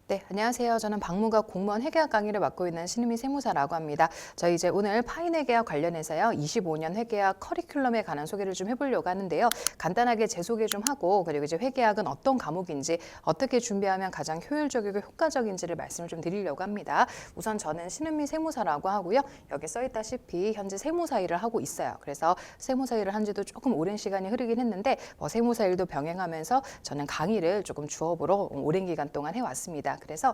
네, 안녕하세요. 저는 박무각 공무원 회계학 강의를 맡고 있는 신은미 세무사라고 합니다. 저희 이제 오늘 파인 회계학 관련해서요. 25년 회계학 커리큘럼에 관한 소개를 좀 해보려고 하는데요. 간단하게 제 소개 좀 하고 그리고 이제 회계학은 어떤 과목인지 어떻게 준비하면 가장 효율적이고 효과적인지를 말씀을 좀 드리려고 합니다. 우선 저는 신은미 세무사라고 하고요. 여기 써있다시피 현재 세무사 일을 하고 있어요. 그래서 세무사 일을 한 지도 조금 오랜 시간이 흐르긴 했는데 세무사 일도 병행하면서 저는 강의를 조금 주업으로 오랜 기간 동안 해왔습니다. 그래서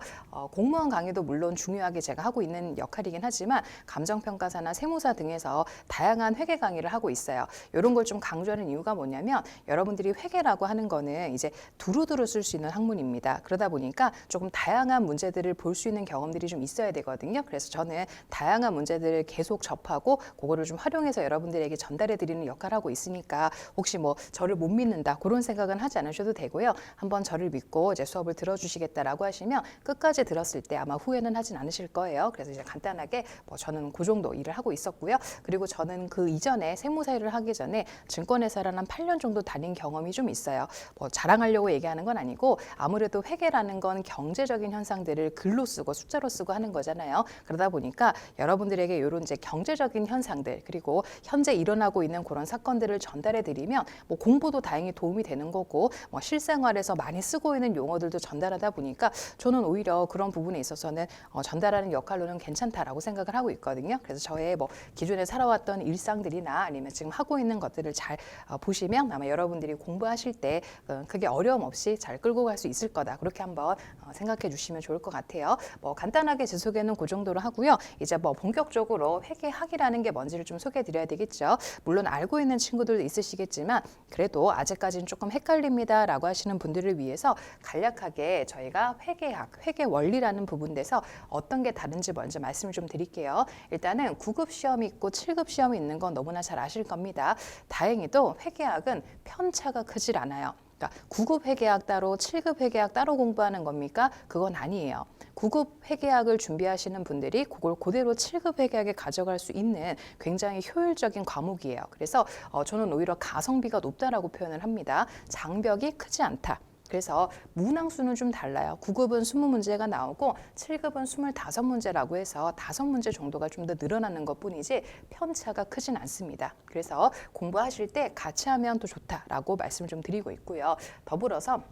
공무원 강의도 물론 중요하게 제가 하고 있는 역할이긴 하지만 감정평가사나 세무사 등에서 다양한 회계 강의를 하고 있어요. 이런 걸 좀 강조하는 이유가 뭐냐면 여러분들이 회계라고 하는 거는 이제 두루두루 쓸 수 있는 학문입니다. 그러다 보니까 조금 다양한 문제들을 볼 수 있는 경험들이 좀 있어야 되거든요. 그래서 저는 다양한 문제들을 계속 접하고 그거를 좀 활용해서 여러분들에게 전달해 드리는 역할을 하고 있으니까 혹시 저를 못 믿는다 그런 생각은 하지 않으셔도 되고요. 한번 저를 믿고 이제 수업을 들어주시겠다라고 하시면 끝까지 들었을 때 아마 후회는 하진 않으실 거예요. 그래서 이제 간단하게 저는 그 정도 일을 하고 있었고요. 그리고 저는 그 이전에 세무사 일을 하기 전에 증권회사를 한 8년 정도 다닌 경험이 좀 있어요. 자랑하려고 얘기하는 건 아니고 아무래도 회계라는 건 경제적인 현상들을 글로 쓰고 숫자로 쓰고 하는 거잖아요. 그러다 보니까 여러분들에게 이런 이제 경제적인 현상들 그리고 현재 일어나고 있는 그런 사건들을 전달해 드리면 공부도 다행히 도움이 되는 거고 실생활에서 많이 쓰고 있는 용어들도 전달하다 보니까 저는 오히려 그런 부분에 있어서는 전달하는 역할로는 괜찮다라고 생각을 하고 있거든요. 그래서 저의 기존에 살아왔던 일상들이나 아니면 지금 하고 있는 것들을 잘 보시면 아마 여러분들이 공부하실 때 크게 어려움 없이 잘 끌고 갈 수 있을 거다. 그렇게 한번 생각해 주시면 좋을 것 같아요. 간단하게 제 소개는 그 정도로 하고요. 이제 본격적으로 회계학이라는 게 뭔지를 좀 소개해 드려야 되겠죠. 물론 알고 있는 친구들도 있으시겠지만 그래도 아직까지는 조금 헷갈립니다라고 하시는 분들을 위해서 간략하게 저희가 회계학, 회계 원리라는 부분에서 어떤 게 다른지 먼저 말씀을 좀 드릴게요. 일단은 9급 시험이 있고 7급 시험이 있는 건 너무나 잘 아실 겁니다. 다행히도 회계학은 편차가 크질 않아요. 그러니까 9급 회계학 따로 7급 회계학 따로 공부하는 겁니까? 그건 아니에요. 9급 회계학을 준비하시는 분들이 그걸 그대로 7급 회계학에 가져갈 수 있는 굉장히 효율적인 과목이에요. 그래서 저는 오히려 가성비가 높다라고 표현을 합니다. 장벽이 크지 않다. 그래서 문항수는 좀 달라요. 9급은 20문제가 나오고 7급은 25문제라고 해서 5문제 정도가 좀 더 늘어나는 것뿐이지 편차가 크진 않습니다. 그래서 공부하실 때 같이 하면 더 좋다라고 말씀을 좀 드리고 있고요. 더불어서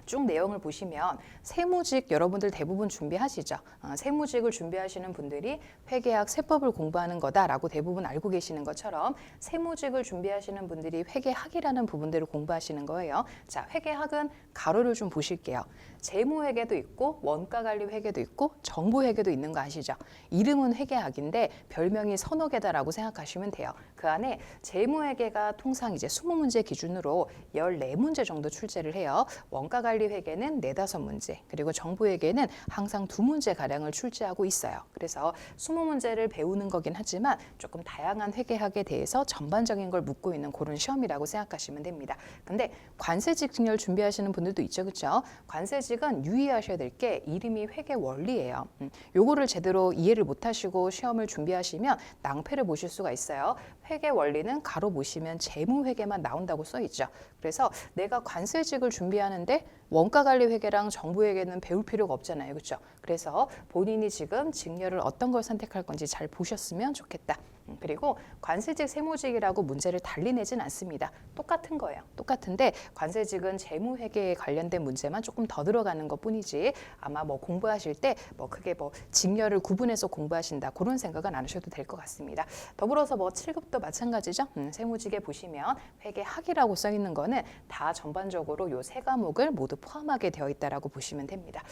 쭉 내용을 보시면 세무직 여러분들 대부분 준비하시죠. 세무직을 준비하시는 분들이 회계학 세법을 공부하는 거다라고 대부분 알고 계시는 것처럼 세무직을 준비하시는 분들이 회계학이라는 부분들을 공부하시는 거예요. 자, 회계학은 가로를 좀 보실게요. 재무회계도 있고 원가관리회계도 있고 정보회계도 있는 거 아시죠? 이름은 회계학인데 별명이 서너 개다라고 생각하시면 돼요. 그 안에 재무회계가 통상 이제 20문제 기준으로 14문제 정도 출제를 해요. 원가관리회계는 4, 5문제, 그리고 정보회계는 항상 2문제 가량을 출제하고 있어요. 그래서 20문제를 배우는 거긴 하지만 조금 다양한 회계학에 대해서 전반적인 걸 묻고 있는 그런 시험이라고 생각하시면 됩니다. 근데 관세직 증렬 준비하시는 분들도 있죠, 그렇죠? 관세직은 유의하셔야 될 게 이름이 회계 원리예요. 요거를 제대로 이해를 못하시고 시험을 준비하시면 낭패를 보실 수가 있어요. 회계 원리는 가로 보시면 재무회계만 나온다고 써 있죠. 그래서 내가 관세직을 준비하는데 원가관리회계랑 정부회계는 배울 필요가 없잖아요. 그렇죠? 그래서 본인이 지금 직렬을 어떤 걸 선택할 건지 잘 보셨으면 좋겠다. 그리고 관세직, 세무직이라고 문제를 달리 내진 않습니다. 똑같은 거예요. 똑같은데 관세직은 재무회계에 관련된 문제만 조금 더 들어가는 것뿐이지 아마 공부하실 때 크게 직렬을 구분해서 공부하신다 그런 생각은 안 하셔도 될 것 같습니다. 더불어서 7급도 마찬가지죠. 세무직에 보시면 회계학이라고 써 있는 거는 다 전반적으로 요 세 과목을 모두 포함하게 되어 있다라고 보시면 됩니다.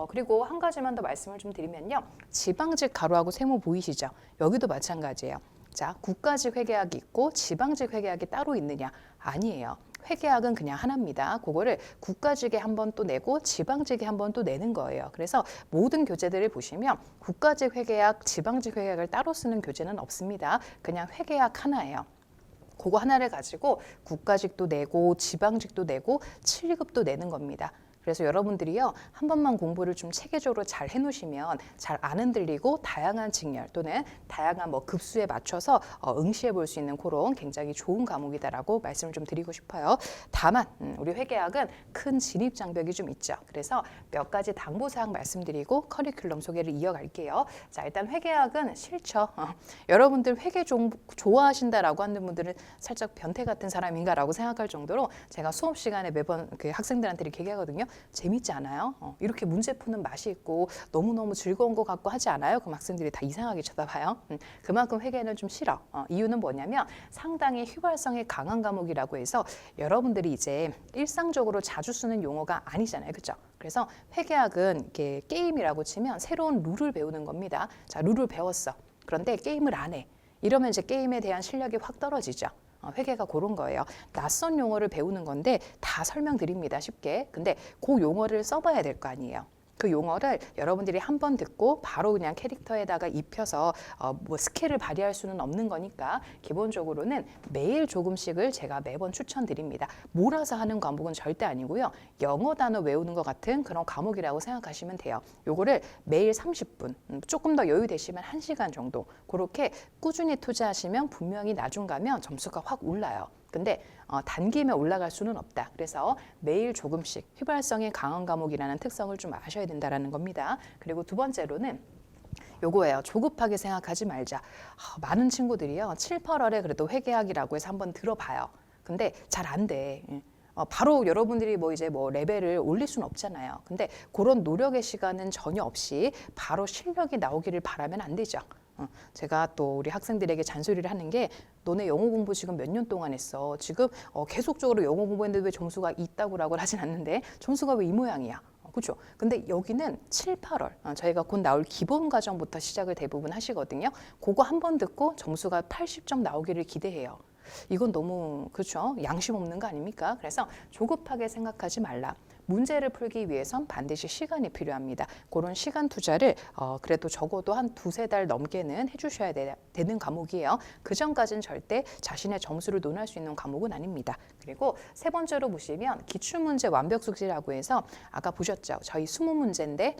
그리고 한 가지만 더 말씀을 좀 드리면요. 지방직 가로하고 세무 보이시죠? 여기도 마찬가지예요. 자, 국가직 회계학이 있고 지방직 회계학이 따로 있느냐? 아니에요. 회계학은 그냥 하나입니다. 그거를 국가직에 한 번 또 내고 지방직에 한 번 또 내는 거예요. 그래서 모든 교재들을 보시면 국가직 회계학, 지방직 회계학을 따로 쓰는 교재는 없습니다. 그냥 회계학 하나예요. 그거 하나를 가지고 국가직도 내고 지방직도 내고 7급도 내는 겁니다. 그래서 여러분들이요, 한 번만 공부를 좀 체계적으로 잘 해놓으시면 잘 안 흔들리고 다양한 직렬 또는 다양한 뭐 급수에 맞춰서 응시해 볼 수 있는 그런 굉장히 좋은 과목이다라고 말씀을 좀 드리고 싶어요. 다만 우리 회계학은 큰 진입 장벽이 좀 있죠. 그래서 몇 가지 당부사항 말씀드리고 커리큘럼 소개를 이어갈게요. 자, 일단 회계학은 싫죠. 여러분들 회계 좋아하신다라고 하는 분들은 살짝 변태 같은 사람인가라고 생각할 정도로 제가 수업 시간에 매번 그 학생들한테 이렇게 얘기하거든요. 재밌지 않아요? 이렇게 문제 푸는 맛이 있고 너무너무 즐거운 것 같고 하지 않아요? 그럼 학생들이 다 이상하게 쳐다봐요. 그만큼 회계는 좀 싫어. 이유는 뭐냐면 상당히 휘발성이 강한 과목이라고 해서 여러분들이 이제 일상적으로 자주 쓰는 용어가 아니잖아요. 그렇죠? 그래서 회계학은 이렇게 게임이라고 치면 새로운 룰을 배우는 겁니다. 자, 룰을 배웠어. 그런데 게임을 안 해. 이러면 이제 게임에 대한 실력이 확 떨어지죠. 회계가 그런 거예요. 낯선 용어를 배우는 건데 다 설명드립니다. 쉽게. 근데 그 용어를 써봐야 될 거 아니에요. 그 용어를 여러분들이 한 번 듣고 바로 그냥 캐릭터에다가 입혀서 뭐 스킬을 발휘할 수는 없는 거니까 기본적으로는 매일 조금씩을 제가 매번 추천드립니다. 몰아서 하는 과목은 절대 아니고요. 영어 단어 외우는 것 같은 그런 과목이라고 생각하시면 돼요. 요거를 매일 30분, 조금 더 여유 되시면 1시간 정도 그렇게 꾸준히 투자하시면 분명히 나중 가면 점수가 확 올라요. 근데 단기에 올라갈 수는 없다. 그래서 매일 조금씩 휘발성이 강한 과목이라는 특성을 좀 아셔야 된다는 겁니다. 그리고 두 번째로는 요거예요. 조급하게 생각하지 말자. 많은 친구들이요. 7, 8월에 그래도 회계학이라고 해서 한번 들어봐요. 근데 잘 안 돼. 바로 여러분들이 뭐 이제 뭐 레벨을 올릴 수는 없잖아요. 근데 그런 노력의 시간은 전혀 없이 바로 실력이 나오기를 바라면 안 되죠. 제가 또 우리 학생들에게 잔소리를 하는 게 너네 영어 공부 지금 몇 년 동안 했어. 지금 계속적으로 영어 공부했는데 왜 점수가 있다고라고 하진 않는데 점수가 왜 이 모양이야. 그렇죠. 근데 여기는 7, 8월 저희가 곧 나올 기본 과정부터 시작을 대부분 하시거든요. 그거 한 번 듣고 점수가 80점 나오기를 기대해요. 이건 너무 그렇죠. 양심 없는 거 아닙니까? 그래서 조급하게 생각하지 말라. 문제를 풀기 위해선 반드시 시간이 필요합니다. 그런 시간 투자를 그래도 적어도 한 2~3달 넘게는 해주셔야 되는 과목이에요. 그 전까지는 절대 자신의 점수를 논할 수 있는 과목은 아닙니다. 그리고 세 번째로 보시면 기출문제 완벽숙지라고 해서 아까 보셨죠? 저희 20문제인데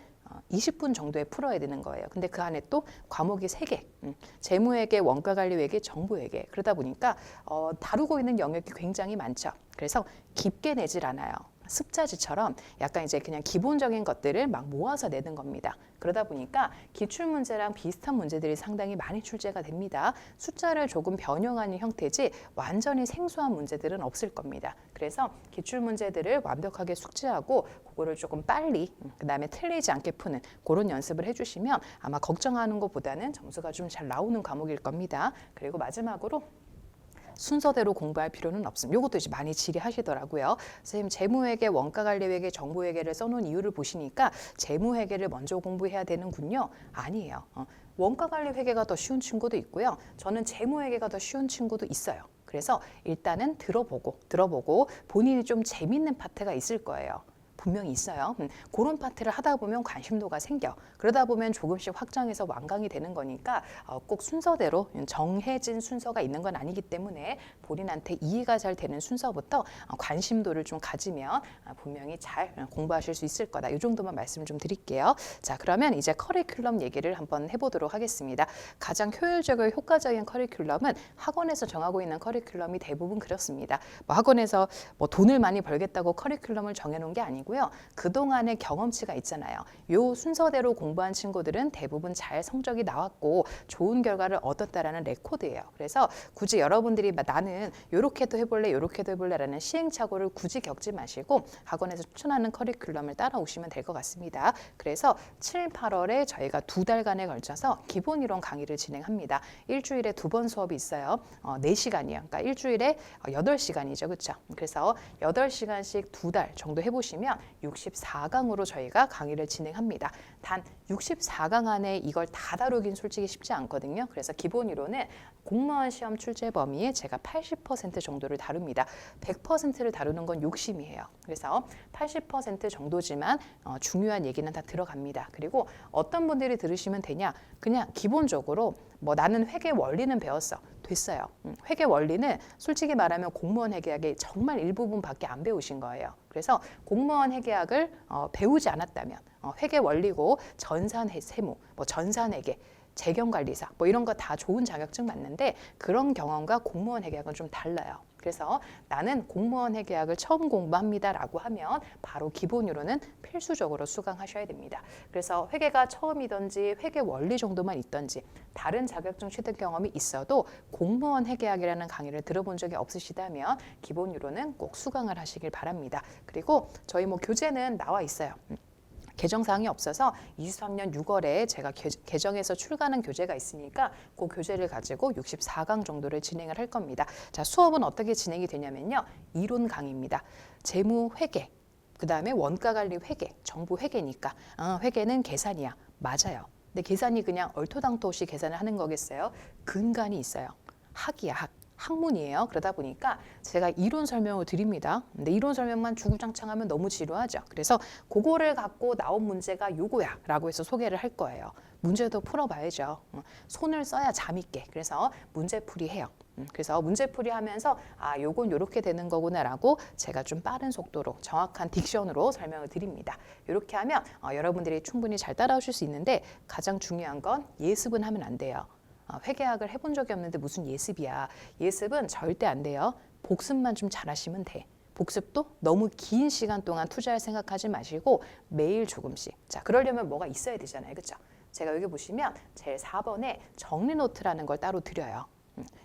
20분 정도에 풀어야 되는 거예요. 근데 그 안에 또 과목이 3개, 재무회계, 원가관리회계, 정보회계. 그러다 보니까 다루고 있는 영역이 굉장히 많죠. 그래서 깊게 내질 않아요. 습자지처럼 약간 이제 그냥 기본적인 것들을 막 모아서 내는 겁니다. 그러다 보니까 기출문제랑 비슷한 문제들이 상당히 많이 출제가 됩니다. 숫자를 조금 변형하는 형태지 완전히 생소한 문제들은 없을 겁니다. 그래서 기출문제들을 완벽하게 숙지하고 그거를 조금 빨리 그다음에 틀리지 않게 푸는 그런 연습을 해주시면 아마 걱정하는 것보다는 점수가 좀 잘 나오는 과목일 겁니다. 그리고 마지막으로 순서대로 공부할 필요는 없습니다. 이것도 이제 많이 질의하시더라고요. 선생님 재무회계, 원가관리회계, 정보회계를 써놓은 이유를 보시니까 재무회계를 먼저 공부해야 되는군요. 아니에요. 원가관리회계가 더 쉬운 친구도 있고요. 저는 재무회계가 더 쉬운 친구도 있어요. 그래서 일단은 들어보고 본인이 좀 재밌는 파트가 있을 거예요. 분명히 있어요. 그런 파트를 하다 보면 관심도가 생겨. 그러다 보면 조금씩 확장해서 완강이 되는 거니까 꼭 순서대로 정해진 순서가 있는 건 아니기 때문에 본인한테 이해가 잘 되는 순서부터 관심도를 좀 가지면 분명히 잘 공부하실 수 있을 거다. 이 정도만 말씀을 좀 드릴게요. 자, 그러면 이제 커리큘럼 얘기를 한번 해보도록 하겠습니다. 가장 효율적이고 효과적인 커리큘럼은 학원에서 정하고 있는 커리큘럼이 대부분 그렇습니다. 뭐 학원에서 뭐 돈을 많이 벌겠다고 커리큘럼을 정해놓은 게 아니고요. 그동안의 경험치가 있잖아요. 요 순서대로 공부한 친구들은 대부분 잘 성적이 나왔고 좋은 결과를 얻었다라는 레코드예요. 그래서 굳이 여러분들이 나는 요렇게도 해볼래 요렇게도 해볼래라는 시행착오를 굳이 겪지 마시고 학원에서 추천하는 커리큘럼을 따라오시면 될 것 같습니다. 그래서 7, 8월에 저희가 2달간에 걸쳐서 기본 이론 강의를 진행합니다. 일주일에 2번 수업이 있어요. 4시간이요. 그러니까 일주일에 8시간이죠. 그렇죠? 그래서 8시간씩 2달 정도 해보시면 64강으로 저희가 강의를 진행합니다. 단 64강 안에 이걸 다 다루긴 솔직히 쉽지 않거든요. 그래서 기본 이론은 공무원 시험 출제 범위의 제가 80% 정도를 다룹니다. 100%를 다루는 건 욕심이에요. 그래서 80% 정도지만 중요한 얘기는 다 들어갑니다. 그리고 어떤 분들이 들으시면 되냐? 그냥 기본적으로 뭐 나는 회계 원리는 배웠어. 됐어요. 회계 원리는 솔직히 말하면 공무원 회계학의 정말 일부분밖에 안 배우신 거예요. 그래서 공무원 회계학을 배우지 않았다면 회계 원리고 전산세무, 뭐 전산회계, 재경관리사 뭐 이런 거 다 좋은 자격증 맞는데 그런 경험과 공무원 회계학은 좀 달라요. 그래서 나는 공무원 회계학을 처음 공부합니다라고 하면 바로 기본으로는 필수적으로 수강하셔야 됩니다. 그래서 회계가 처음이든지 회계 원리 정도만 있든지 다른 자격증 취득 경험이 있어도 공무원 회계학이라는 강의를 들어본 적이 없으시다면 기본으로는 꼭 수강을 하시길 바랍니다. 그리고 저희 뭐 교재는 나와 있어요. 개정사항이 없어서 23년 6월에 제가 개정해서 출간한 교재가 있으니까 그 교재를 가지고 64강 정도를 진행을 할 겁니다. 자, 수업은 어떻게 진행이 되냐면요. 이론 강의입니다. 재무 회계, 그 다음에 원가관리 회계, 정부 회계니까 회계는 계산이야. 맞아요. 근데 계산이 그냥 얼토당토 없이 계산을 하는 거겠어요? 근간이 있어요. 학이야, 학. 학문이에요. 그러다 보니까 제가 이론 설명을 드립니다. 근데 이론 설명만 주구장창하면 너무 지루하죠. 그래서 그거를 갖고 나온 문제가 요거야 라고 해서 소개를 할 거예요. 문제도 풀어봐야죠. 손을 써야 재밌게. 그래서 문제풀이 해요. 그래서 문제풀이 하면서 요건 요렇게 되는 거구나 라고 제가 좀 빠른 속도로 정확한 딕션으로 설명을 드립니다. 이렇게 하면 여러분들이 충분히 잘 따라오실 수 있는데 가장 중요한 건 예습은 하면 안 돼요. 회계학을 해본 적이 없는데 무슨 예습이야. 예습은 절대 안 돼요. 복습만 좀 잘하시면 돼. 복습도 너무 긴 시간 동안 투자할 생각하지 마시고 매일 조금씩. 자, 그러려면 뭐가 있어야 되잖아요. 그렇죠? 제가 여기 보시면 제일 4번에 정리 노트라는 걸 따로 드려요.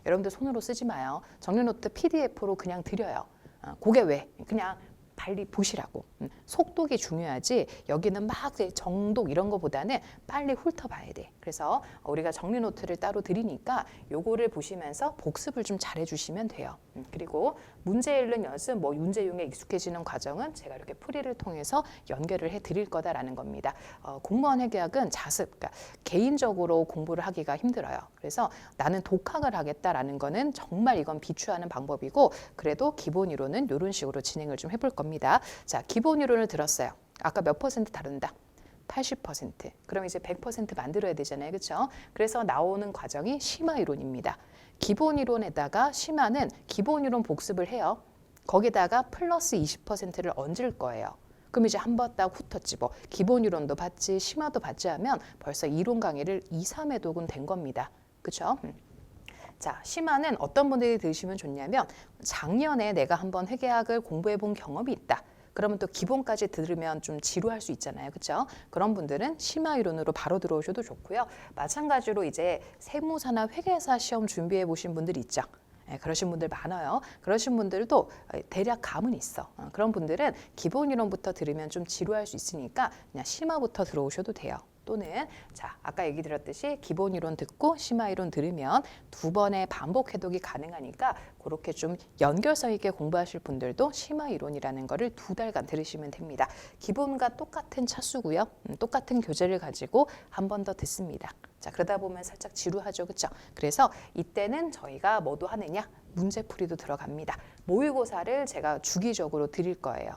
여러분들 손으로 쓰지 마요. 정리 노트 PDF로 그냥 드려요. 그게 왜? 그냥 빨리 보시라고. 속독이 중요하지 여기는 막 정독 이런 거보다는 빨리 훑어봐야 돼. 그래서 우리가 정리 노트를 따로 드리니까 요거를 보시면서 복습을 좀 잘해주시면 돼요. 그리고 문제 읽는 연습, 뭐 문제용에 익숙해지는 과정은 제가 이렇게 풀이를 통해서 연결을 해드릴 거다라는 겁니다. 공무원 회계학은 자습, 그러니까 개인적으로 공부를 하기가 힘들어요. 그래서 나는 독학을 하겠다라는 거는 정말 이건 비추하는 방법이고 그래도 기본 이론은 이런 식으로 진행을 좀 해볼 겁니다. 자, 기본 이론을 들었어요. 아까 몇 퍼센트 다룬다? 80%. 그럼 이제 100% 만들어야 되잖아요. 그렇죠? 그래서 나오는 과정이 심화 이론입니다. 기본 이론에다가 심화는 기본 이론 복습을 해요. 거기다가 플러스 20%를 얹을 거예요. 그럼 이제 한 번 딱 훑었지 뭐 기본 이론도 받지 심화도 받지 하면 벌써 이론 강의를 2, 3회독은 된 겁니다. 그렇죠? 자, 심화는 어떤 분들이 들으시면 좋냐면 작년에 내가 한번 회계학을 공부해 본 경험이 있다. 그러면 또 기본까지 들으면 좀 지루할 수 있잖아요. 그렇죠? 그런 분들은 심화 이론으로 바로 들어오셔도 좋고요. 마찬가지로 이제 세무사나 회계사 시험 준비해 보신 분들이 있죠. 그러신 분들 많아요. 그러신 분들도 대략 감은 있어. 그런 분들은 기본 이론부터 들으면 좀 지루할 수 있으니까 그냥 심화부터 들어오셔도 돼요. 또는 자 아까 얘기 드렸듯이 기본 이론 듣고 심화 이론 들으면 두 번의 반복 해독이 가능하니까 그렇게 좀 연결성 있게 공부하실 분들도 심화 이론이라는 거를 2달간 들으시면 됩니다. 기본과 똑같은 차수고요. 똑같은 교재를 가지고 한 번 더 듣습니다. 자 그러다 보면 살짝 지루하죠. 그렇죠? 그래서 이때는 저희가 뭐도 하느냐? 문제풀이도 들어갑니다. 모의고사를 제가 주기적으로 드릴 거예요.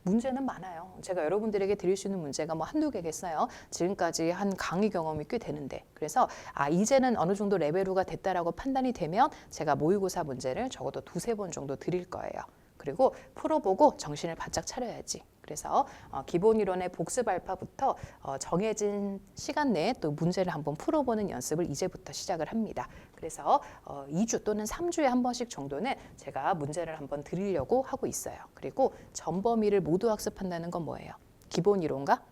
문제는 많아요. 제가 여러분들에게 드릴 수 있는 문제가 뭐 한두 개겠어요. 지금까지 한 강의 경험이 꽤 되는데. 그래서 이제는 어느 정도 레벨로가 됐다라고 판단이 되면 제가 모의고사 문제를 적어도 2-3번 정도 드릴 거예요. 그리고 풀어보고 정신을 바짝 차려야지. 그래서 기본 이론의 복습 알파부터 정해진 시간 내에 또 문제를 한번 풀어보는 연습을 이제부터 시작을 합니다. 그래서 2주 또는 3주에 한 번씩 정도는 제가 문제를 한번 드리려고 하고 있어요. 그리고 전범위를 모두 학습한다는 건 뭐예요? 기본 이론과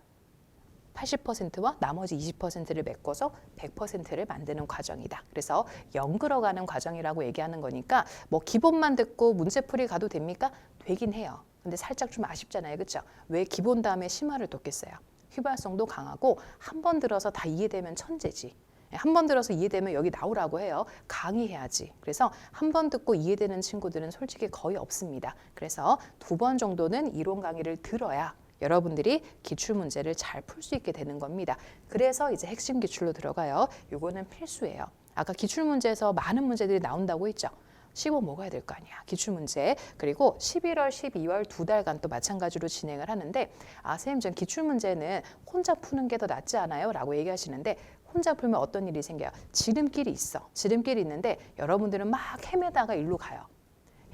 80%와 나머지 20%를 메꿔서 100%를 만드는 과정이다. 그래서 연끌어가는 과정이라고 얘기하는 거니까 뭐 기본만 듣고 문제풀이 가도 됩니까? 되긴 해요. 근데 살짝 좀 아쉽잖아요. 그렇죠? 왜 기본 다음에 심화를 돕겠어요? 휘발성도 강하고 한 번 들어서 다 이해되면 천재지. 한 번 들어서 이해되면 여기 나오라고 해요. 강의해야지. 그래서 한 번 듣고 이해되는 친구들은 솔직히 거의 없습니다. 그래서 2번 정도는 이론 강의를 들어야 여러분들이 기출문제를 잘 풀 수 있게 되는 겁니다. 그래서 이제 핵심 기출로 들어가요. 이거는 필수예요. 아까 기출문제에서 많은 문제들이 나온다고 했죠. 씹어 먹어야 될 거 아니야. 기출문제. 그리고 11월, 12월 2달간 또 마찬가지로 진행을 하는데 선생님 전 기출문제는 혼자 푸는 게 더 낫지 않아요? 라고 얘기하시는데 혼자 풀면 어떤 일이 생겨요? 지름길이 있어. 지름길이 있는데 여러분들은 막 헤매다가 일로 가요.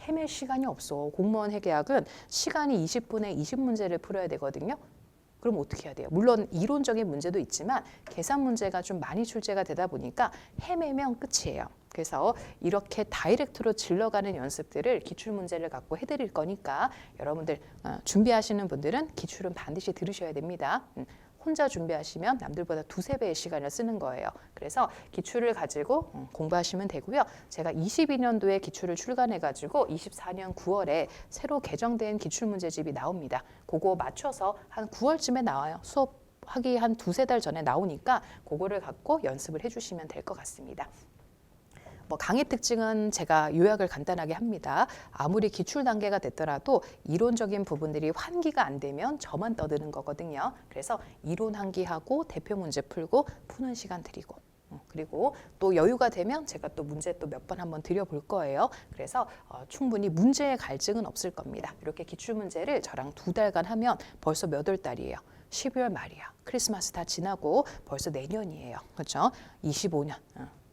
헤맬 시간이 없어. 공무원 회계학은 시간이 20분에 20문제를 풀어야 되거든요. 그럼 어떻게 해야 돼요? 물론 이론적인 문제도 있지만 계산 문제가 좀 많이 출제가 되다 보니까 헤매면 끝이에요. 그래서 이렇게 다이렉트로 질러가는 연습들을 기출문제를 갖고 해드릴 거니까 여러분들 준비하시는 분들은 기출은 반드시 들으셔야 됩니다. 혼자 준비하시면 남들보다 2~3배의 시간을 쓰는 거예요. 그래서 기출을 가지고 공부하시면 되고요. 제가 22년도에 기출을 출간해가지고 24년 9월에 새로 개정된 기출문제집이 나옵니다. 그거 맞춰서 한 9월쯤에 나와요. 수업하기 한 2~3달 전에 나오니까 그거를 갖고 연습을 해주시면 될 것 같습니다. 강의 특징은 제가 요약을 간단하게 합니다. 아무리 기출 단계가 됐더라도 이론적인 부분들이 환기가 안 되면 저만 떠드는 거거든요. 그래서 이론 환기하고 대표 문제 풀고 푸는 시간 드리고 그리고 또 여유가 되면 제가 또 문제 또 몇 번 한번 드려볼 거예요. 그래서 충분히 문제의 갈증은 없을 겁니다. 이렇게 기출 문제를 저랑 2달간 하면 벌써 몇 월 달이에요. 12월 말이야. 크리스마스 다 지나고 벌써 내년이에요. 그렇죠? 25년.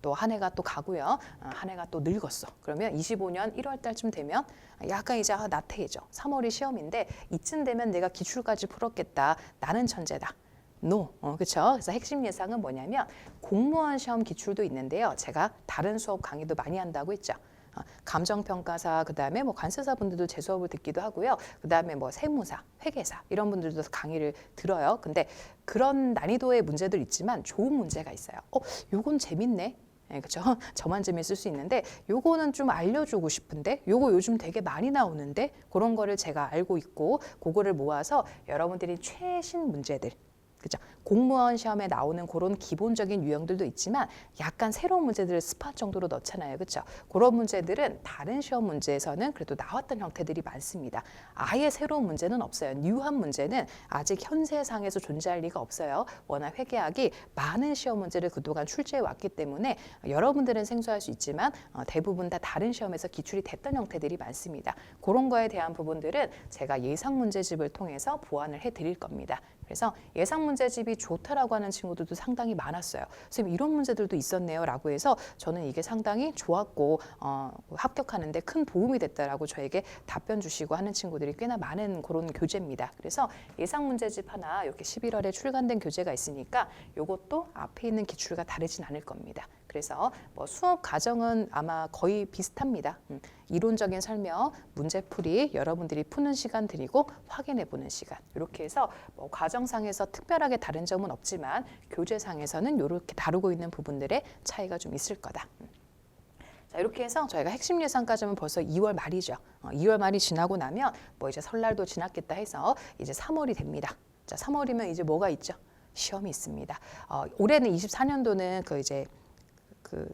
또 한 해가 또 가고요. 한 해가 또 늙었어. 그러면 25년 1월 달쯤 되면 약간 이제 나태해져. 3월이 시험인데 이쯤 되면 내가 기출까지 풀었겠다. 나는 천재다. No. 그렇죠? 그래서 핵심 예상은 뭐냐면 공무원 시험 기출도 있는데요. 제가 다른 수업 강의도 많이 한다고 했죠. 감정평가사, 그다음에 관세사 분들도 제 수업을 듣기도 하고요. 그다음에 세무사, 회계사 이런 분들도 강의를 들어요. 근데 그런 난이도의 문제들 있지만 좋은 문제가 있어요. 요건 재밌네. 네, 그렇죠? 저만 재밌을 수 있는데 요거는 좀 알려주고 싶은데 요거 요즘 되게 많이 나오는데 그런 거를 제가 알고 있고 그거를 모아서 여러분들이 최신 문제들 그죠? 공무원 시험에 나오는 그런 기본적인 유형들도 있지만 약간 새로운 문제들을 스팟 정도로 넣잖아요. 그렇죠? 그런 문제들은 다른 시험 문제에서는 그래도 나왔던 형태들이 많습니다. 아예 새로운 문제는 없어요. 뉴한 문제는 아직 현세상에서 존재할 리가 없어요. 워낙 회계학이 많은 시험 문제를 그동안 출제해 왔기 때문에 여러분들은 생소할 수 있지만 대부분 다 다른 시험에서 기출이 됐던 형태들이 많습니다. 그런 거에 대한 부분들은 제가 예상 문제집을 통해서 보완을 해드릴 겁니다. 그래서 예상 문제집이 좋다라고 하는 친구들도 상당히 많았어요. 선생님 이런 문제들도 있었네요 라고 해서 저는 이게 상당히 좋았고 합격하는데 큰 도움이 됐다라고 저에게 답변 주시고 하는 친구들이 꽤나 많은 그런 교재입니다. 그래서 예상 문제집 하나 이렇게 11월에 출간된 교재가 있으니까 이것도 앞에 있는 기출과 다르진 않을 겁니다. 그래서 수업 과정은 아마 거의 비슷합니다. 이론적인 설명, 문제풀이 여러분들이 푸는 시간 드리고 확인해보는 시간 이렇게 해서 과정상에서 특별하게 다른 점은 없지만 교재상에서는 이렇게 다루고 있는 부분들의 차이가 좀 있을 거다. 자, 이렇게 해서 저희가 핵심 예상까지는 벌써 2월 말이죠. 2월 말이 지나고 나면 이제 설날도 지났겠다 해서 이제 3월이 됩니다. 자, 3월이면 이제 뭐가 있죠? 시험이 있습니다. 올해는 24년도는 그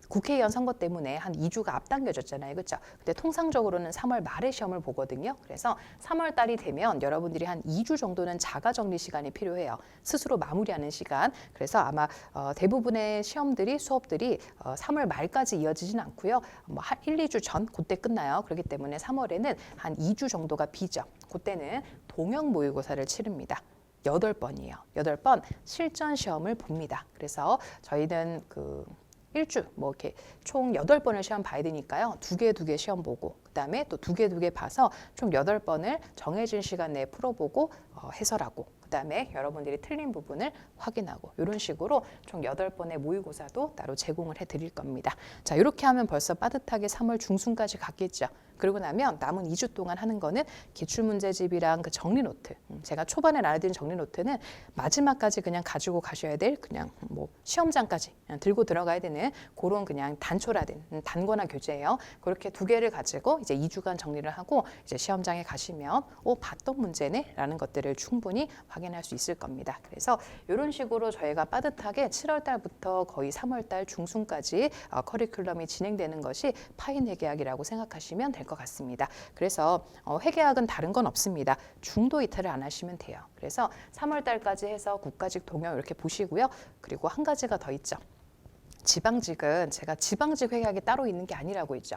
국회의원 선거 때문에 한 2주가 앞당겨졌잖아요. 그렇죠? 근데 통상적으로는 3월 말에 시험을 보거든요. 그래서 3월 달이 되면 여러분들이 한 2주 정도는 자가 정리 시간이 필요해요. 스스로 마무리하는 시간. 그래서 아마 대부분의 시험들이 수업들이 3월 말까지 이어지진 않고요. 한 1, 2주 전 그때 끝나요. 그렇기 때문에 3월에는 한 2주 정도가 비죠. 그때는 동형 모의고사를 치릅니다. 8번이에요. 8번 실전 시험을 봅니다. 그래서 저희는 일주 이렇게 총 8번을 시험 봐야 되니까요. 2개 시험 보고 그다음에 또 2개 봐서 총 8번을 정해진 시간 내에 풀어보고 해설하고 그다음에 여러분들이 틀린 부분을 확인하고 이런 식으로 총 8번의 모의고사도 따로 제공을 해드릴 겁니다. 자, 이렇게 하면 벌써 빠듯하게 3월 중순까지 갔겠죠. 그러고 나면 남은 2주 동안 하는 거는 기출문제집이랑 그 정리 노트. 제가 초반에 나눠드린 정리 노트는 마지막까지 그냥 가지고 가셔야 될 그냥 시험장까지 그냥 들고 들어가야 되는 그런 그냥 단초라든 단권화 교재예요. 그렇게 2개를 가지고 이제 2주간 정리를 하고 이제 시험장에 가시면 봤던 문제네 라는 것들을 충분히 확인할 수 있을 겁니다. 그래서 이런 식으로 저희가 빠듯하게 7월 달부터 거의 3월 달 중순까지 커리큘럼이 진행되는 것이 파인 회계학이라고 생각하시면 될 것 같습니다. 그래서 회계학은 다른 건 없습니다. 중도 이탈을 안 하시면 돼요. 그래서 3월 달까지 해서 국가직 동형 이렇게 보시고요. 그리고 한 가지가 더 있죠. 지방직은 제가 지방직 회계학이 따로 있는 게 아니라고 했죠.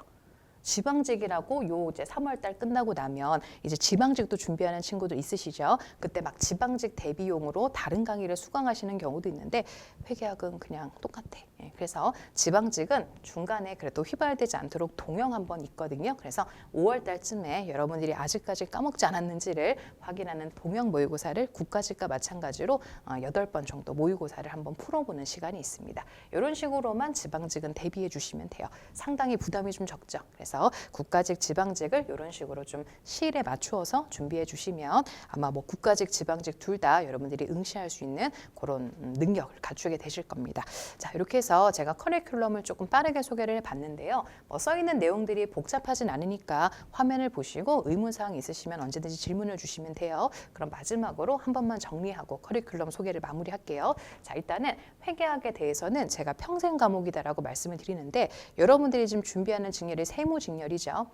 지방직이라고 요 이제 3월 달 끝나고 나면 이제 지방직도 준비하는 친구들 있으시죠? 그때 막 지방직 대비용으로 다른 강의를 수강하시는 경우도 있는데 회계학은 그냥 똑같아. 예, 그래서 지방직은 중간에 그래도 휘발되지 않도록 동영 한번 있거든요. 그래서 5월 달쯤에 여러분들이 아직까지 까먹지 않았는지를 확인하는 동영 모의고사를 국가직과 마찬가지로 8번 정도 모의고사를 한번 풀어보는 시간이 있습니다. 이런 식으로만 지방직은 대비해 주시면 돼요. 상당히 부담이 좀 적죠. 그래서 국가직, 지방직을 이런 식으로 좀 시일에 맞추어서 준비해 주시면 아마 뭐 국가직, 지방직 둘 다 여러분들이 응시할 수 있는 그런 능력을 갖추게 되실 겁니다. 자, 이렇게 해서 제가 커리큘럼을 조금 빠르게 소개를 해봤는데요. 써 있는 내용들이 복잡하진 않으니까 화면을 보시고 의문사항 있으시면 언제든지 질문을 주시면 돼요. 그럼 마지막으로 한 번만 정리하고 커리큘럼 소개를 마무리할게요. 자, 일단은 회계학에 대해서는 제가 평생 과목이다라고 말씀을 드리는데 여러분들이 지금 준비하는 직렬이 세무직렬이죠.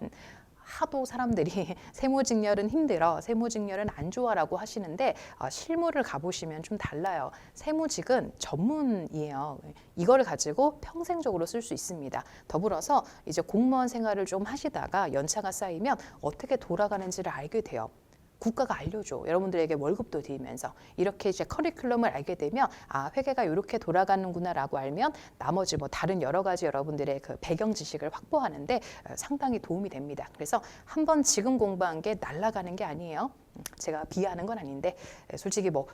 하도 사람들이 세무직렬은 힘들어, 세무직렬은 안 좋아라고 하시는데 실무를 가보시면 좀 달라요. 세무직은 전문이에요. 이거를 가지고 평생적으로 쓸 수 있습니다. 더불어서 이제 공무원 생활을 좀 하시다가 연차가 쌓이면 어떻게 돌아가는지를 알게 돼요. 국가가 알려줘. 여러분들에게 월급도 드리면서 이렇게 이제 커리큘럼을 알게 되면 회계가 이렇게 돌아가는구나라고 알면 나머지 뭐 다른 여러 가지 여러분들의 그 배경 지식을 확보하는데 상당히 도움이 됩니다. 그래서 한번 지금 공부한 게 날아가는 게 아니에요. 제가 비하하는 건 아닌데 솔직히 뭐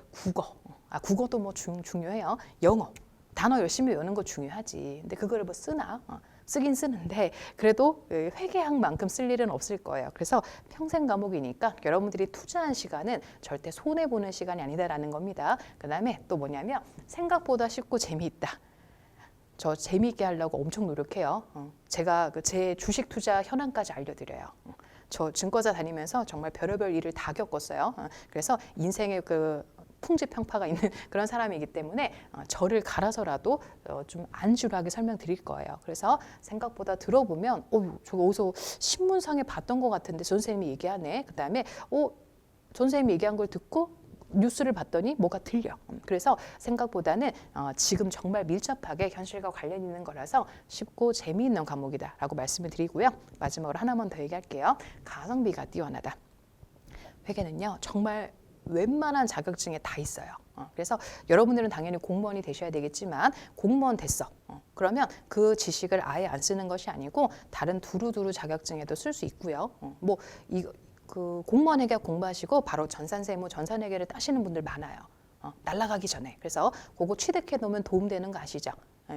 국어도 뭐 중요해요. 영어 단어 열심히 외우는 거 중요하지. 근데 그거를 뭐 쓰나? 쓰긴 쓰는데 그래도 회계학만큼 쓸 일은 없을 거예요. 그래서 평생 과목이니까 여러분들이 투자한 시간은 절대 손해보는 시간이 아니다라는 겁니다. 그 다음에 또 뭐냐면 생각보다 쉽고 재미있다. 저 재미있게 하려고 엄청 노력해요. 제가 제 주식 투자 현황까지 알려드려요. 저 증권사 다니면서 정말 별의별 일을 다 겪었어요. 그래서 인생의 풍지평파가 있는 그런 사람이기 때문에 저를 갈아서라도 좀 안주하게 설명드릴 거예요. 그래서 생각보다 들어보면 저거 어디서 신문상에 봤던 것 같은데 선생님이 얘기하네. 그 다음에 선생님이 얘기한 걸 듣고 뉴스를 봤더니 뭐가 들려. 그래서 생각보다는 지금 정말 밀접하게 현실과 관련 있는 거라서 쉽고 재미있는 과목이다라고 말씀을 드리고요. 마지막으로 하나만 더 얘기할게요. 가성비가 뛰어나다. 회계는요 정말 웬만한 자격증에 다 있어요. 그래서 여러분들은 당연히 공무원이 되셔야 되겠지만 공무원 됐어. 그러면 그 지식을 아예 안 쓰는 것이 아니고 다른 두루두루 자격증에도 쓸 수 있고요. 그 공무원 회계 공부하시고 바로 전산세무, 전산회계를 따시는 분들 많아요. 날아가기 전에. 그래서 그거 취득해 놓으면 도움되는 거 아시죠?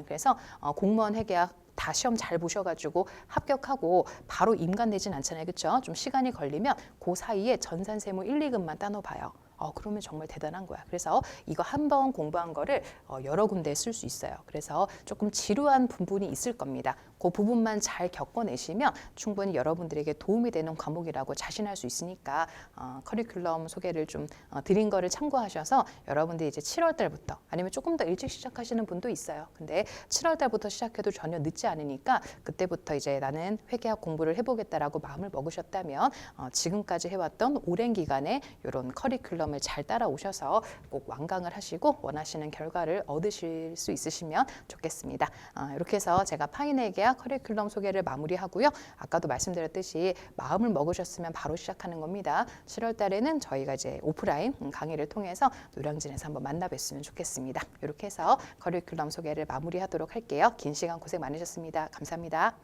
그래서 공무원 회계학 다 시험 잘 보셔가지고 합격하고 바로 임관 되진 않잖아요. 그렇죠? 좀 시간이 걸리면 그 사이에 전산세무 1, 2급만 따놓아봐요. 그러면 정말 대단한 거야. 그래서 이거 한 번 공부한 거를 여러 군데에 쓸 수 있어요. 그래서 조금 지루한 부분이 있을 겁니다. 그 부분만 잘 겪어내시면 충분히 여러분들에게 도움이 되는 과목이라고 자신할 수 있으니까 커리큘럼 소개를 좀 드린 거를 참고하셔서 여러분들이 이제 7월 달부터 아니면 조금 더 일찍 시작하시는 분도 있어요. 근데 7월 달부터 시작해도 전혀 늦지 않으니까 그때부터 이제 나는 회계학 공부를 해보겠다라고 마음을 먹으셨다면 지금까지 해왔던 오랜 기간에 이런 커리큘럼을 잘 따라오셔서 꼭 완강을 하시고 원하시는 결과를 얻으실 수 있으시면 좋겠습니다. 이렇게 해서 제가 파이네계약 커리큘럼 소개를 마무리하고요. 아까도 말씀드렸듯이 마음을 먹으셨으면 바로 시작하는 겁니다. 7월 달에는 저희가 이제 오프라인 강의를 통해서 노량진에서 한번 만나뵀으면 좋겠습니다. 이렇게 해서 커리큘럼 소개를 마무리하도록 할게요. 긴 시간 고생 많으셨습니다. 감사합니다.